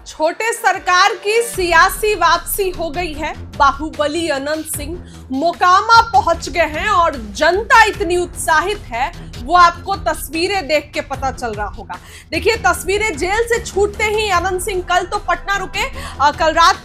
छोटे सरकार की सियासी वापसी हो गई है। बाहुबली अनंत सिंह मोकामा पहुंच गए हैं और जनता इतनी उत्साहित है, वो आपको तस्वीरें देख के पता चल रहा होगा। देखिए तस्वीरें, जेल से छूटते ही अनंत सिंह कल तो पटना रुके, कल रात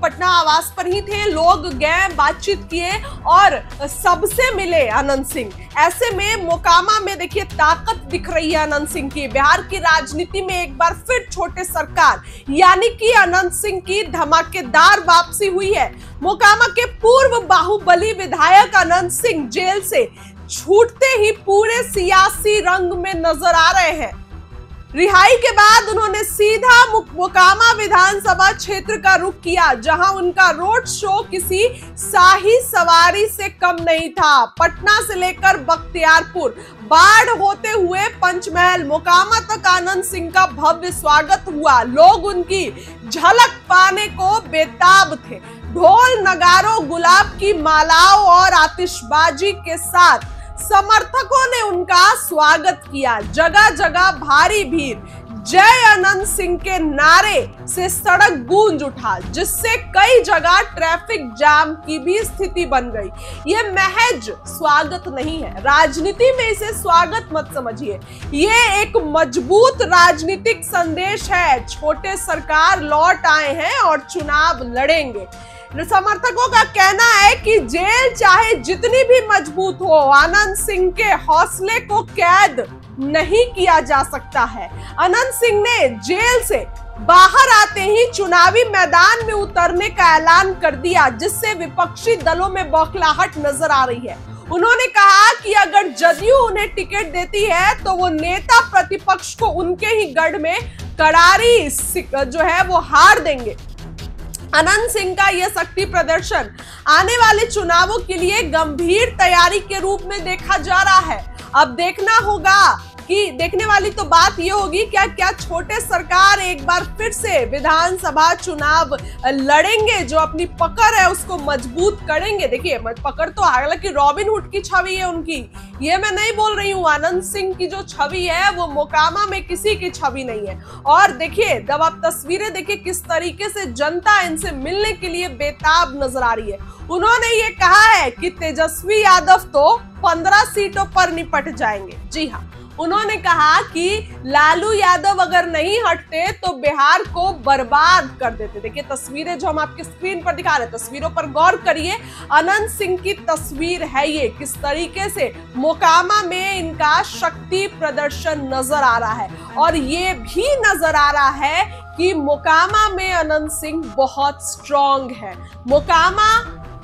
पटना आवास पर ही थे। लोग गए, बातचीत किए और सबसे मिले अनंत सिंह। ऐसे में मोकामा में देखिए ताकत दिख रही है अनंत सिंह की। बिहार की राजनीति में एक बार फिर छोटे सरकार यानी कि अनंत सिंह की धमाकेदार वापसी हुई है। मोकामा के पूर्व बाहुबली विधायक अनंत सिंह जेल से छूटते ही पूरे सियासी रंग में नजर आ रहे हैं। रिहाई के बाद उन्होंने सीधा मोकामा विधानसभा क्षेत्र का रुख किया, जहां उनका रोड शो किसी शाही सवारी से कम नहीं था। पटना से लेकर बख्तियारपुर, बाढ़ होते हुए पंचमहल, मोकामा तक आनंद सिंह का भव्य स्वागत हुआ। लोग उनकी झलक पाने को बेताब थे। ढोल नगारों, गुलाब की मालाओं और आतिशबाजी के साथ समर्थकों ने उनका स्वागत किया। जगह जगह भारी भीड़, जय अनंत सिंह के नारे से सड़क गूंज उठा, जिससे कई जगह ट्रैफिक जाम की भी स्थिति बन गई। ये महज स्वागत नहीं है, राजनीति में इसे स्वागत मत समझिए, ये एक मजबूत राजनीतिक संदेश है। छोटे सरकार लौट आए हैं और चुनाव लड़ेंगे। समर्थकों का कहना है कि जेल चाहे जितनी भी मजबूत हो, आनंद सिंह के हौसले को कैद नहीं किया जा सकता है। अनंत सिंह ने जेल से बाहर आते ही चुनावी मैदान में उतरने का ऐलान कर दिया, जिससे विपक्षी दलों में बौखलाहट नजर आ रही है। उन्होंने कहा कि अगर जदयू उन्हें टिकट देती है तो वो नेता प्रतिपक्ष को उनके ही गढ़ में करारी जो है वो हार देंगे। अनंत सिंह का यह शक्ति प्रदर्शन आने वाले चुनावों के लिए गंभीर तैयारी के रूप में देखा जा रहा है। अब देखना होगा कि देखने वाली तो बात यह होगी क्या छोटे सरकार एक बार फिर से विधानसभा चुनाव लड़ेंगे, जो अपनी पकड़ है उसको मजबूत करेंगे। देखिए पकड़ तो हालांकि रॉबिन हुड की छवि है उनकी, ये मैं नहीं बोल रही हूँ। आनंद सिंह की जो छवि है वो मोकामा में किसी की छवि नहीं है। और देखिए जब आप तस्वीरें देखिए किस तरीके से जनता इनसे मिलने के लिए बेताब नजर आ रही है। उन्होंने ये कहा है कि तेजस्वी यादव तो 15 सीटों पर निपट जाएंगे। जी हाँ, उन्होंने कहा कि लालू यादव अगर नहीं हटते तो बिहार को बर्बाद कर देते। देखिए तस्वीरें जो हम आपके स्क्रीन पर दिखा रहे हैं, तस्वीरों पर गौर करिए। अनंत सिंह की तस्वीर है ये, किस तरीके से मोकामा में इनका शक्ति प्रदर्शन नजर आ रहा है। और ये भी नजर आ रहा है कि मोकामा में अनंत सिंह बहुत स्ट्रॉन्ग है। मोकामा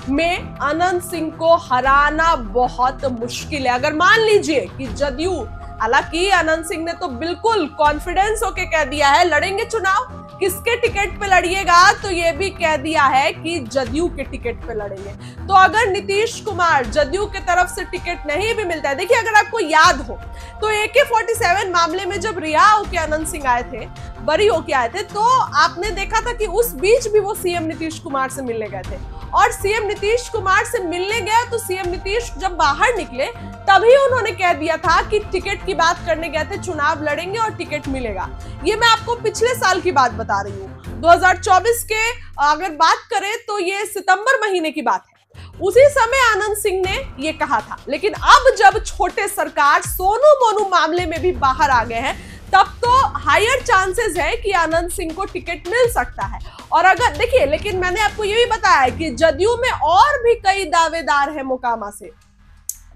में अनंत सिंह को हराना बहुत मुश्किल है। अगर मान लीजिए कि जदयू, हालांकि अनंत सिंह ने तो बिल्कुल कॉन्फिडेंस होके कह दिया है लड़ेंगे चुनाव, किसके टिकट पे लड़िएगा, तो ये भी कह दिया है कि जदयू के टिकट पे लड़ेंगे। तो अगर नीतीश कुमार जदयू के तरफ से टिकट नहीं भी मिलता है, देखिए अगर आपको याद हो तो AK-47 मामले में जब रिहा होके अनंत सिंह आए थे, बरी होके आए थे, तो आपने देखा था कि उस बीच भी वो सीएम नीतीश कुमार से मिलने गए थे। और सीएम नीतीश कुमार से मिलने गए तो सीएम नीतीश जब बाहर निकले तभी उन्होंने कह दिया था कि टिकट की बात करने गए थे, चुनाव लड़ेंगे और टिकट मिलेगा। ये मैं आपको पिछले साल की बात बता रही हूँ, 2024 के अगर बात करें तो ये सितंबर महीने की बात है। उसी समय आनंद सिंह ने ये कहा था। लेकिन अब जब छोटे सरकार सोनू मोनू मामले में भी बाहर आ गए हैं, तब तो हायर चांसेस है कि आनंद सिंह को टिकट मिल सकता है। और अगर देखिए, लेकिन मैंने आपको ये भी बताया कि जदयू में और भी कई दावेदार हैं मोकामा से,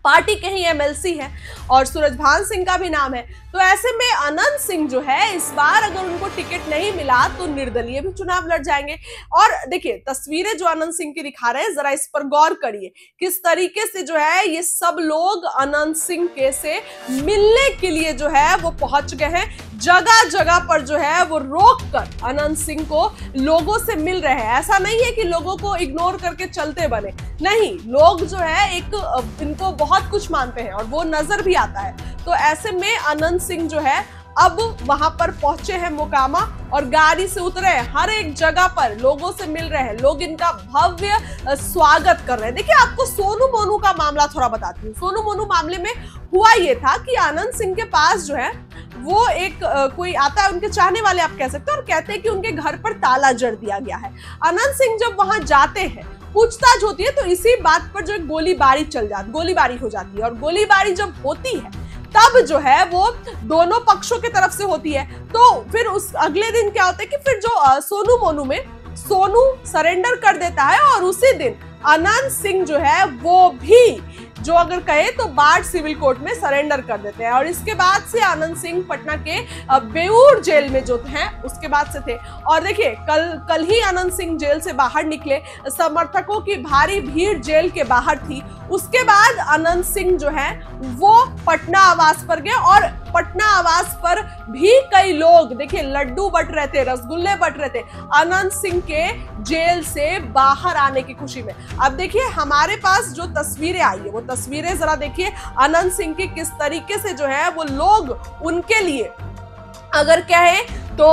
पार्टी के ही MLC है और सूरजभान सिंह का भी नाम है। तो ऐसे में अनंत सिंह जो है इस बार अगर उनको टिकट नहीं मिला तो निर्दलीय भी चुनाव लड़ जाएंगे। और देखिए तस्वीरें जो अनंत सिंह की दिखा रहे हैं, जरा इस पर गौर करिए किस तरीके से जो है ये सब लोग अनंत सिंह के से मिलने के लिए जो है वो पहुंच गए हैं। जगह जगह पर जो है वो रोक कर अनंत सिंह को लोगों से मिल रहे हैं। ऐसा नहीं है कि लोगों को इग्नोर करके चलते बने, नहीं, लोग जो है एक इनको बहुत कुछ मानते हैं और वो नजर भी आता है। तो ऐसे में अनंत सिंह जो है अब वहां पर पहुंचे हैं मोकामा और गाड़ी से उतरे, हर एक जगह पर लोगों से मिल रहे हैं, लोग इनका भव्य स्वागत कर रहे हैं। देखिए आपको सोनू मोनू का मामला थोड़ा बताती हूँ। सोनू मोनू मामले में हुआ ये था कि आनंद सिंह के पास जो है वो एक कोई आता है, उनके चाहने वाले आप कह सकते हो, और कहते हैं कि उनके घर पर ताला जड़ दिया गया है। अनंत सिंह जब वहां जाते हैं, पूछताछ होती है, तो इसी बात पर जो एक गोलीबारी हो जाती है। और गोलीबारी जब होती है तब जो है वो दोनों पक्षों की तरफ से होती है। तो फिर उस अगले दिन क्या होता है कि फिर जो सोनू मोनू में सोनू सरेंडर कर देता है, और उसी दिन अनंत सिंह जो है वो भी जो अगर कहे तो बाढ़ सिविल कोर्ट में सरेंडर कर देते हैं। और इसके बाद से अनंत सिंह पटना के बेऊर जेल में जो हैं उसके बाद से थे। और देखिए कल ही अनंत सिंह जेल से बाहर निकले, समर्थकों की भारी भीड़ जेल के बाहर थी। उसके बाद अनंत सिंह जो है वो पटना आवास पर गए, और पटना आवास पर भी कई लोग देखिए लड्डू बट रहे थे, रसगुल्ले बट रहे थे अनंत सिंह के जेल से बाहर आने की खुशी में। अब देखिए हमारे पास जो तस्वीरें आई है, वो तस्वीरें जरा देखिए अनंत सिंह की, किस तरीके से जो है वो लोग उनके लिए अगर कहे तो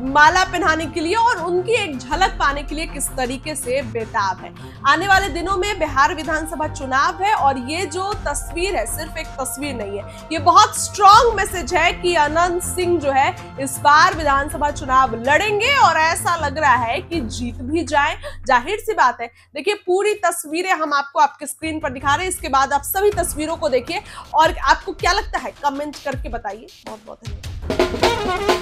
माला पहनाने के लिए और उनकी एक झलक पाने के लिए किस तरीके से बेताब है। आने वाले दिनों में बिहार विधानसभा चुनाव है, और ये जो तस्वीर है सिर्फ एक तस्वीर नहीं है, ये बहुत स्ट्रॉन्ग मैसेज है कि अनंत सिंह जो है इस बार विधानसभा चुनाव लड़ेंगे, और ऐसा लग रहा है कि जीत भी जाए। जाहिर सी बात है, देखिए पूरी तस्वीरें हम आपको आपके स्क्रीन पर दिखा रहे हैं। इसके बाद आप सभी तस्वीरों को देखिए और आपको क्या लगता है कमेंट करके बताइए। बहुत बहुत धन्यवाद।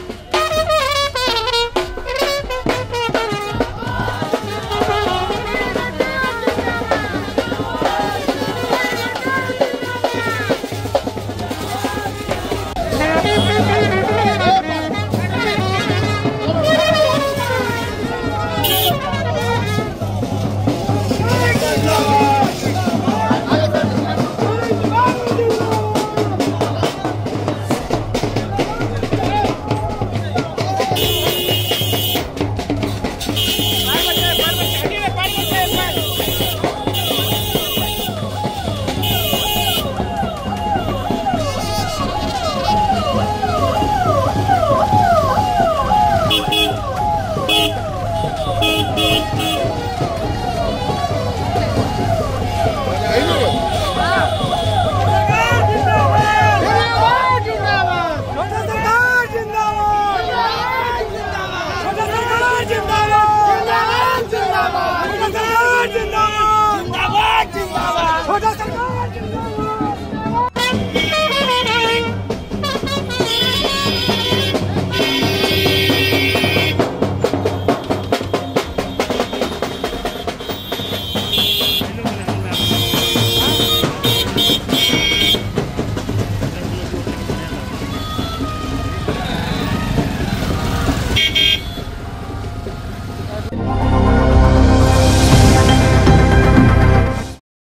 जिंदाबाद।